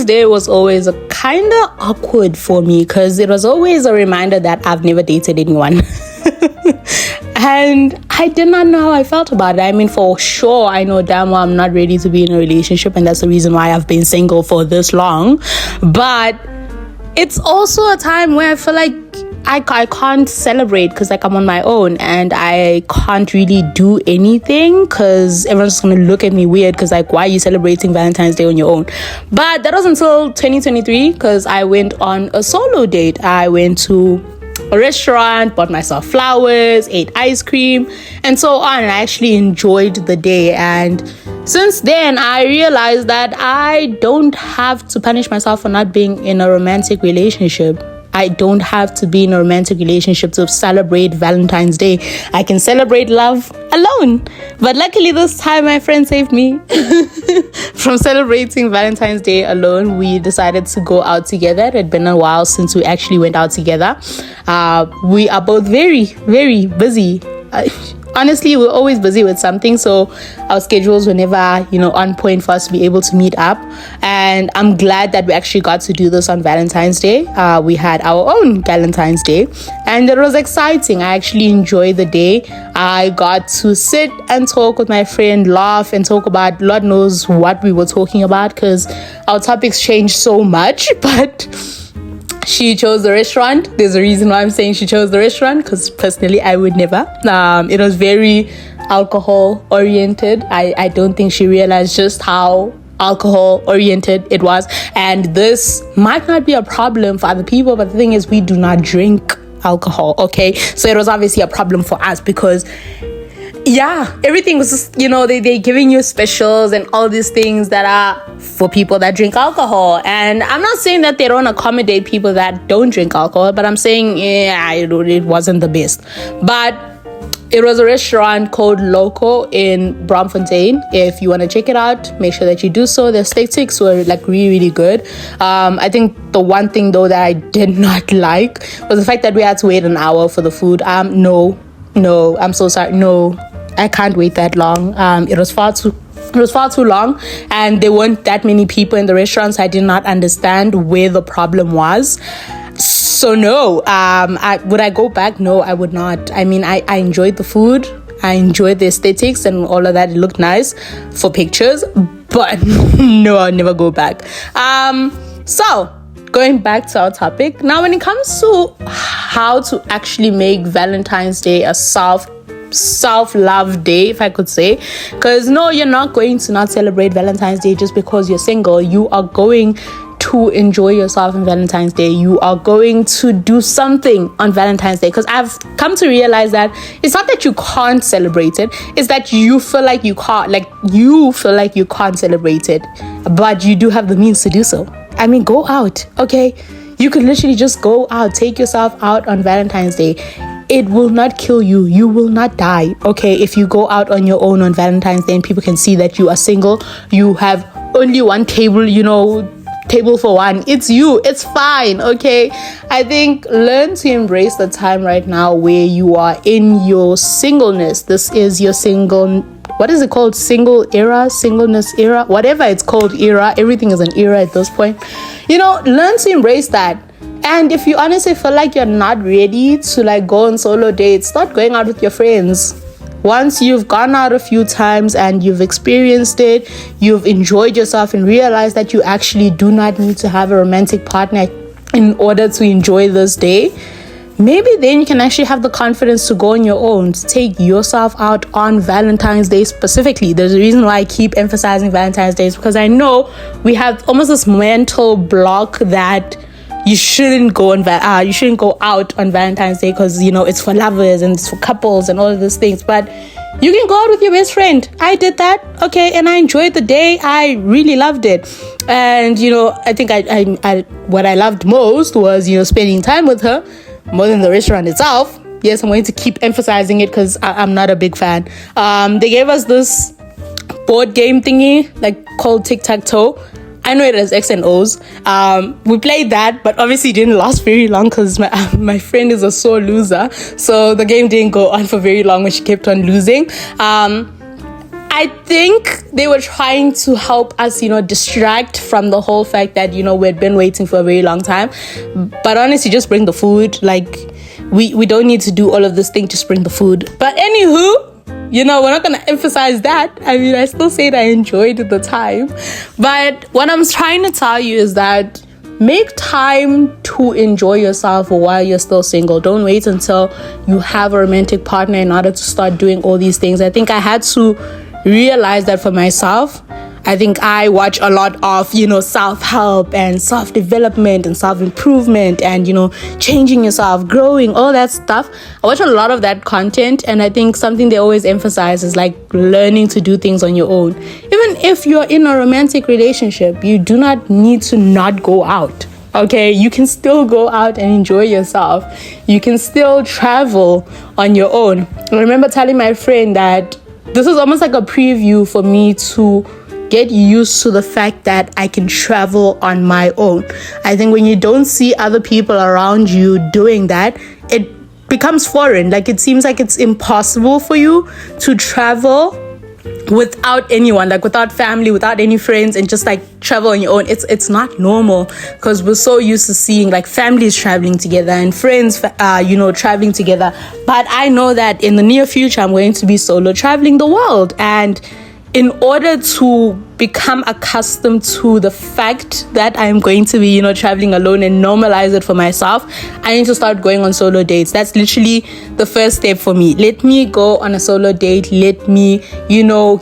Valentine's Day was always a kind of awkward for me because it was always a reminder that I've never dated anyone. And I did not know how I felt about it. I mean, for sure, I know damn well I'm not ready to be in a relationship, and that's the reason why I've been single for this long. But it's also a time where I feel like I can't celebrate because like I'm on my own and I can't really do anything because everyone's just gonna look at me weird because like, why are you celebrating Valentine's Day on your own? But that was until 2023 because I went on a solo date. I went to a restaurant, bought myself flowers, ate ice cream, and so on. And I actually enjoyed the day. And since then, I realized that I don't have to punish myself for not being in a romantic relationship. I don't have to be in a romantic relationship to celebrate Valentine's Day. I can celebrate love alone. But luckily this time my friend saved me from celebrating Valentine's Day alone. We decided to go out together. It had been a while since we actually went out together. We are both very, very busy. Honestly, we're always busy with something, so our schedules were never, on point for us to be able to meet up. And I'm glad that we actually got to do this on Valentine's Day. We had our own Galentines Day, and it was exciting. I actually enjoyed the day. I got to sit and talk with my friend, laugh and talk about Lord knows what we were talking about because our topics changed so much, but she chose the restaurant. There's a reason why I'm saying she chose the restaurant because personally I would never. It was very alcohol oriented. I don't think she realized just how alcohol oriented it was, and this might not be a problem for other people, but the thing is we do not drink alcohol, okay? So it was obviously a problem for us because everything was just, they're giving you specials and all these things that are for people that drink alcohol. And I'm not saying that they don't accommodate people that don't drink alcohol, but I'm saying, it wasn't the best. But it was a restaurant called Loco in Braamfontein. If you want to check it out, make sure that you do so. The steaks were like really, really good. I think the one thing though that I did not like was the fact that we had to wait an hour for the food. No, I'm so sorry. No, I can't wait that long. It was far too long, and there weren't that many people in the restaurants. I did not understand where the problem was. So no, would I go back? No, I would not. I mean, I enjoyed the food. I enjoyed the aesthetics and all of that. It looked nice for pictures, but no, I'll never go back. So going back to our topic. Now, when it comes to how to actually make Valentine's Day a self-love day, if I could say, because no, you're not going to not celebrate Valentine's Day just because you're single. You are going to enjoy yourself on Valentine's Day. You are going to do something on Valentine's Day, because I've come to realize that it's not that you can't celebrate it, it's that you feel like you can't, celebrate it, but you do have the means to do so. I mean, go out, okay? You could literally just go out, take yourself out on Valentine's Day. It will not kill you. You will not die, okay? If you go out on your own on Valentine's Day and people can see that you are single, you have only one table, table for one. It's you. It's fine, okay? I think learn to embrace the time right now where you are in your singleness. This is your what is it called? Singleness era, whatever it's called, era. Everything is an era at this point. Learn to embrace that. And if you honestly feel like you're not ready to go on solo dates, start going out with your friends. Once you've gone out a few times and you've experienced it, you've enjoyed yourself and realized that you actually do not need to have a romantic partner in order to enjoy this day, maybe then you can actually have the confidence to go on your own, to take yourself out on Valentine's Day specifically. There's a reason why I keep emphasizing Valentine's Day, because I know we have almost this mental block that you shouldn't go out on Valentine's Day because it's for lovers and it's for couples and all of these things. But you can go out with your best friend. I did that, okay, and I enjoyed the day. I really loved it. And I think I what I loved most was spending time with her more than the restaurant itself. Yes, I'm going to keep emphasizing it because I'm not a big fan. They gave us this board game thingy called tic-tac-toe. I know it as X and O's. We played that, but obviously it didn't last very long because my friend is a sore loser. So the game didn't go on for very long when she kept on losing. I I think they were trying to help us, distract from the whole fact that, we'd been waiting for a very long time. But honestly, just bring the food. Like, we don't need to do all of this thing, just bring the food. But anywho, we're not going to emphasize that. I mean, I still said I enjoyed the time. But what I'm trying to tell you is that make time to enjoy yourself while you're still single. Don't wait until you have a romantic partner in order to start doing all these things. I think I had to realize that for myself. I think I watch a lot of, self-help and self-development and self-improvement and, changing yourself, growing, all that stuff. I watch a lot of that content, and I think something they always emphasize is like learning to do things on your own. Even if you're in a romantic relationship, you do not need to not go out. Okay, you can still go out and enjoy yourself. You can still travel on your own. I remember telling my friend that this is almost like a preview for me to get used to the fact that I can travel on my own. I think when you don't see other people around you doing that, it becomes foreign. Like, it seems like it's impossible for you to travel without anyone, like without family, without any friends, and just like travel on your own. It's not normal because we're so used to seeing like families traveling together and friends traveling together. But I know that in the near future I'm going to be solo traveling the world, and in order to become accustomed to the fact that I'm going to be, traveling alone and normalize it for myself, I need to start going on solo dates. That's literally the first step for me. Let me go on a solo date. Let me,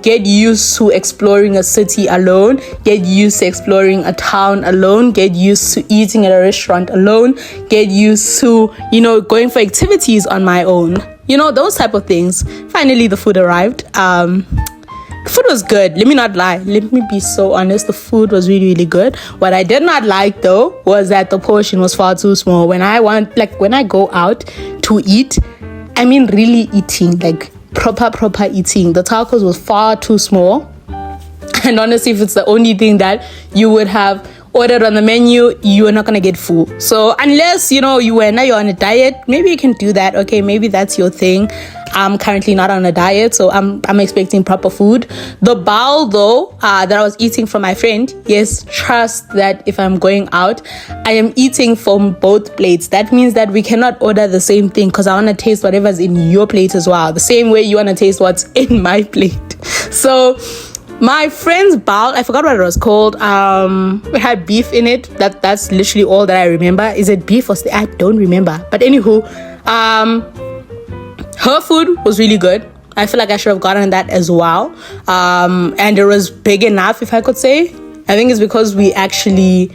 get used to exploring a city alone, get used to exploring a town alone, get used to eating at a restaurant alone, get used to, going for activities on my own, those type of things. Finally, the food arrived. The food was good. Let me not lie. Let me be so honest. The food was really, really good. What I did not like though was that the portion was far too small. When I go out to eat, I mean really eating, like proper eating. The tacos was far too small. And honestly, if it's the only thing that you would have ordered on the menu, you are not gonna get full. So unless you're on a diet, maybe you can do that. Okay, maybe that's your thing. I'm currently not on a diet, so I'm expecting proper food. The bowl though, that I was eating from my friend, yes, trust that if I'm going out, I am eating from both plates. That means that we cannot order the same thing because I want to taste whatever's in your plate as well, the same way you want to taste what's in my plate. So my friend's bowl, I forgot what it was called. It had beef in it. That's literally all that I remember. Is it beef or I don't remember. But anywho, her food was really good. I feel like I should have gotten that as well. And it was big enough, if I could say. I think it's because we actually,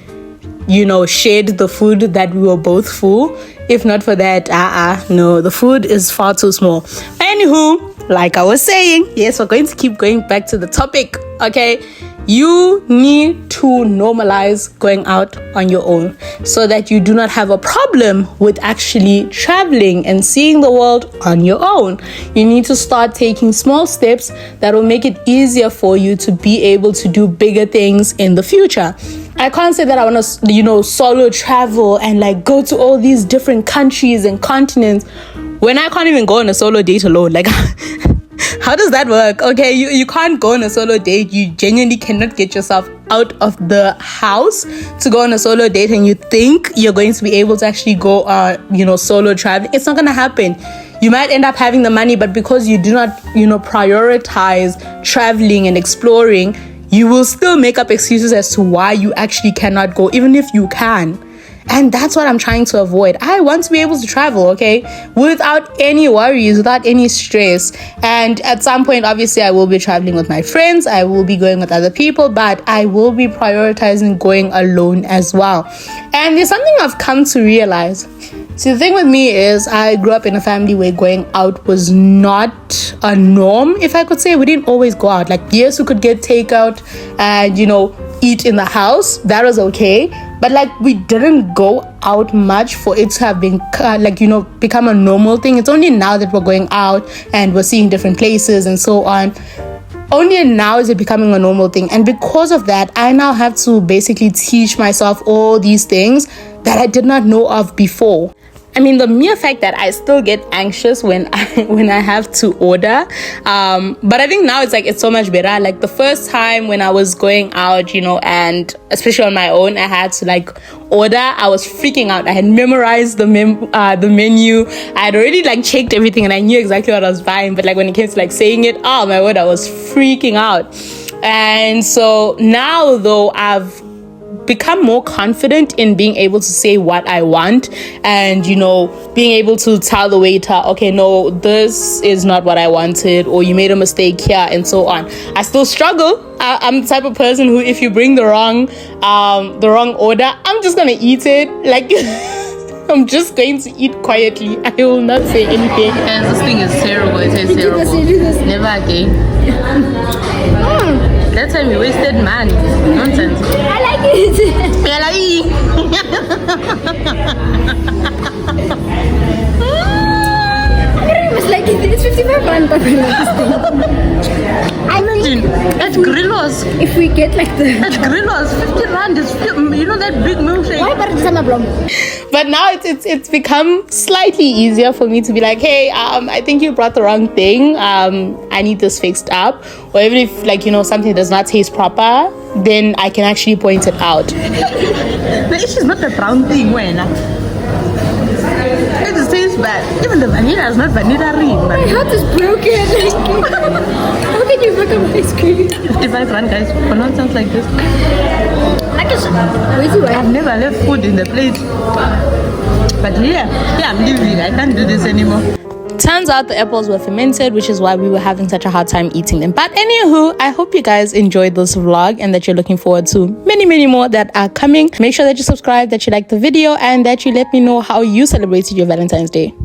shared the food that we were both full. If not for that, no, the food is far too small. Anywho, like I was saying, yes, we're going to keep going back to the topic, okay? You need to normalize going out on your own so that you do not have a problem with actually traveling and seeing the world on your own. You need to start taking small steps that will make it easier for you to be able to do bigger things in the future. I can't say that I want to, solo travel and like go to all these different countries and continents when I can't even go on a solo date alone. Like, how does that work? Okay, you can't go on a solo date. You genuinely cannot get yourself out of the house to go on a solo date, and you think you're going to be able to actually go solo traveling. It's not going to happen. You might end up having the money, but because you do not prioritize traveling and exploring, you will still make up excuses as to why you actually cannot go, even if you can. And that's what I'm trying to avoid. I want to be able to travel, okay, without any worries, without any stress. And at some point, obviously, I will be traveling with my friends. I will be going with other people, but I will be prioritizing going alone as well. And there's something I've come to realize. See, the thing with me is I grew up in a family where going out was not a norm, if I could say. We didn't always go out. Like, yes, we could get takeout and, eat in the house. That was okay. But like, we didn't go out much for it to have been become a normal thing. It's only now that we're going out and we're seeing different places and so on. Only now is it becoming a normal thing. And because of that, I now have to basically teach myself all these things that I did not know of before. I mean, the mere fact that I still get anxious when I have to order. But I think now it's so much better. Like the first time when I was going out, and especially on my own, I had to order. I was freaking out. I had memorized the menu. I had already checked everything and I knew exactly what I was buying. But when it came to saying it, oh my word, I was freaking out. And so now though, I've become more confident in being able to say what I want and being able to tell the waiter, okay, no, this is not what I wanted, or you made a mistake here, and so on. I still struggle. I'm the type of person who, if you bring the wrong order, I'm just gonna eat it. I'm just going to eat quietly. I will not say anything. And this thing is terrible. It tastes terrible. Never again. That time you wasted money. Nonsense. I like it. I was like, it's 55 rand. I imagine at Grillos. If we get at Grillos, 50 rand is that big milkshake. Why But now it's become slightly easier for me to be like, hey, I think you brought the wrong thing. I need this fixed up. Or even if something does not taste proper, then I can actually point it out. The issue is not the brown thing, when it just tastes bad. Even the vanilla is not vanilla ring. My heart is broken. How can you become ice cream? 55 rand, guys, for nonsense like this. I've never left food in the plate. But I'm leaving. I can't do this anymore. Turns out the apples were fermented, which is why we were having such a hard time eating them. But anywho, I hope you guys enjoyed this vlog and that you're looking forward to many, many more that are coming. Make sure that you subscribe, that you like the video, and that you let me know how you celebrated your Valentine's Day.